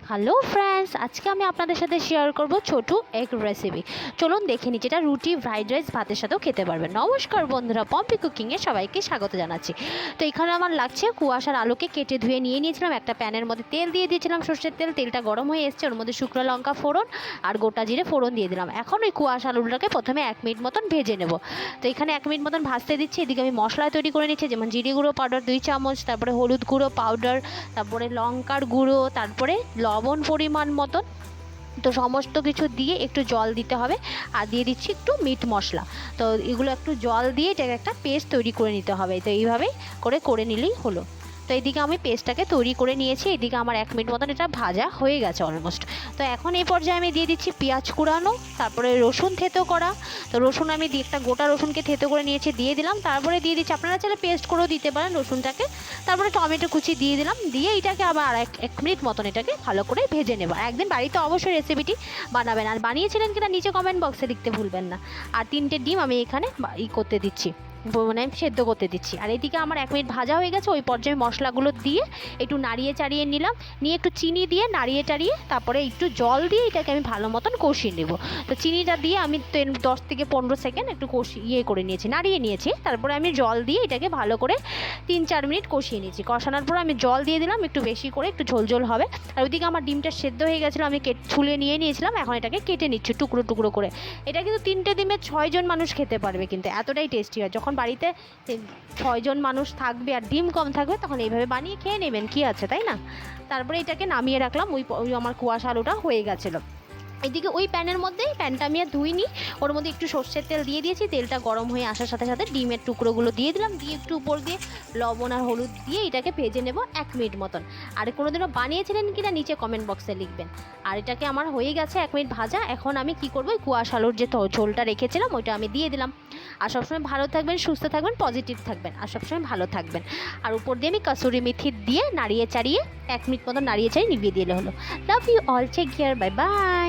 Hello friends, আজকে আমি আপনাদের সাথে শেয়ার করব ছোটু এগ রেসিপি। চলুন দেখে নিই, যেটা রুটি, ফ্রাইড রাইস, ভাতের সাথেও খেতে পারবেন। নমস্কার বন্ধুরা, পম্পি কুকিংয়ে সবাইকে স্বাগত জানাচ্ছি। তো এখানে আমার লাগছে কুয়াশার আলুকে কেটে ধুয়ে নিয়ে নিয়েছিলাম। একটা প্যানের মধ্যে তেল দিয়ে দিয়েছিলাম, সর্ষের তেল। তেলটা গরম হয়ে এসছে, ওর মধ্যে শুকনো লঙ্কা ফোড়ন আর গোটা জিরে ফোড়ন দিয়ে দিলাম। এখন ওই কুয়াশা আলুটাকে প্রথমে 1 মিনিট মতন ভেজে নেব। তো এখানে 1 মিনিট মতন ভাজতে দিচ্ছি। এদিকে আমি মশলা তৈরি করে নিচ্ছি, যেমন জিরে গুঁড়ো পাউডার 2 চামচ, তারপরে হলুদ গুঁড়ো পাউডার, তারপরে লঙ্কার গুঁড়ো, তারপরে লবণ পরিমাণ মতন। তো সমস্ত কিছু দিয়ে একটু জল দিতে হবে, আর দিয়ে দিচ্ছি একটু মিট মশলা। তো এগুলো একটু জল দিয়ে এটাকে একটা পেস্ট তৈরি করে নিতে হবে। তো এইভাবেই করে নিলেই হলো। তো এইদিকে আমি পেস্টটাকে তৈরি করে নিয়েছি। এদিকে আমার 1 মিনিট মতন এটা ভাজা হয়ে গেছে অলমোস্ট। তো এখন এই পর্যায়ে আমি দিয়ে দিচ্ছি পেঁয়াজ কুড়ানো, তারপরে রসুন থেতো করা। তো রসুন আমি একটা গোটা রসুনকে থেতো করে নিয়েছি, দিয়ে দিলাম। তারপরে দিয়ে দিচ্ছি, আপনারা চাইলে পেস্ট করেও দিতে পারেন রসুনটাকে। তারপরে টমেটো কুচি দিয়ে দিলাম, দিয়ে এটাকে আবার এক মিনিট মতন এটাকে ভালো করে ভেজে নেব। একদিন বাড়িতে অবশ্যই রেসিপিটি বানাবেন, আর বানিয়েছিলেন কিনা নিচে কমেন্ট বক্সে লিখতে ভুলবেন না। আর 3টে ডিম আমি এখানে করতে দিচ্ছি, মানে সেদ্ধ করতে দিচ্ছি। আর এদিকে আমার 1 মিনিট ভাজা হয়ে গেছে। ওই পর্যায়ে মশলাগুলো দিয়ে একটু নাড়িয়ে চাড়িয়ে নিলাম, নিয়ে একটু চিনি দিয়ে নাড়িয়ে চাড়িয়ে তারপরে একটু জল দিয়ে এটাকে আমি ভালো মতন কষিয়ে নেব। তো চিনিটা দিয়ে আমি 10 থেকে 15 সেকেন্ড একটু করে নিয়েছি, নাড়িয়ে নিয়েছি। তারপরে আমি জল দিয়ে এটাকে ভালো করে 3-4 মিনিট কষিয়ে নিয়েছি। কষানোর পর আমি জল দিয়ে দিলাম একটু বেশি করে, একটু ঝোল হবে। আর ওইদিকে আমার ডিমটা সেদ্ধ হয়ে গেছিলো, আমি ছুলে নিয়ে নিয়েছিলাম। এখন এটাকে কেটে নিচ্ছি টুকরো টুকরো করে। এটা কিন্তু 3টে ডিমে 6 জন মানুষ খেতে পারবে, কিন্তু এতটাই টেস্টি হয়। যখন বাড়িতে 6 জন মানুষ থাকবে আর ডিম কম থাকবে, তখন এইভাবে বানিয়ে খেয়ে নেবেন, কি আছে, তাই না? তারপরে এটাকে নামিয়ে রাখলাম। ওই আমার কুয়াশা আলুটা হয়ে গেছিলো। এদিকে ওই প্যানটা আমি আর ধুইনি, ওর মধ্যে একটু সর্ষের তেল দিয়ে দিয়েছি। তেলটা গরম হয়ে আসার সাথে সাথে ডিমের টুকরোগুলো দিয়ে দিলাম, দিয়ে একটু উপর দিয়ে লবণ আর হলুদ দিয়ে এটাকে ভেজে নেব 1 মিনিট মতন। আর কোনোদিনও বানিয়েছিলেন কিনা নিচে কমেন্ট বক্সে লিখবেন। আর এটাকে আমার হয়ে গেছে 1 মিনিট ভাজা। এখন আমি কি করবো, ওই কুয়াশা আলুর যে ঝোলটা রেখেছিলাম ওইটা আমি দিয়ে দিলাম। আর সবসময় ভালো থাকবেন, সুস্থ থাকবেন, পজিটিভ থাকবেন, আর সবসময় ভালো থাকবেন। আর উপর দিয়ে আমি কসুরি মেথি দিয়ে নাড়িয়ে চাড়িয়ে 1 মিনিট মতন নাড়িয়ে চাড়িয়ে নিভিয়ে দিলে হলো। Love you all, take care, bye by.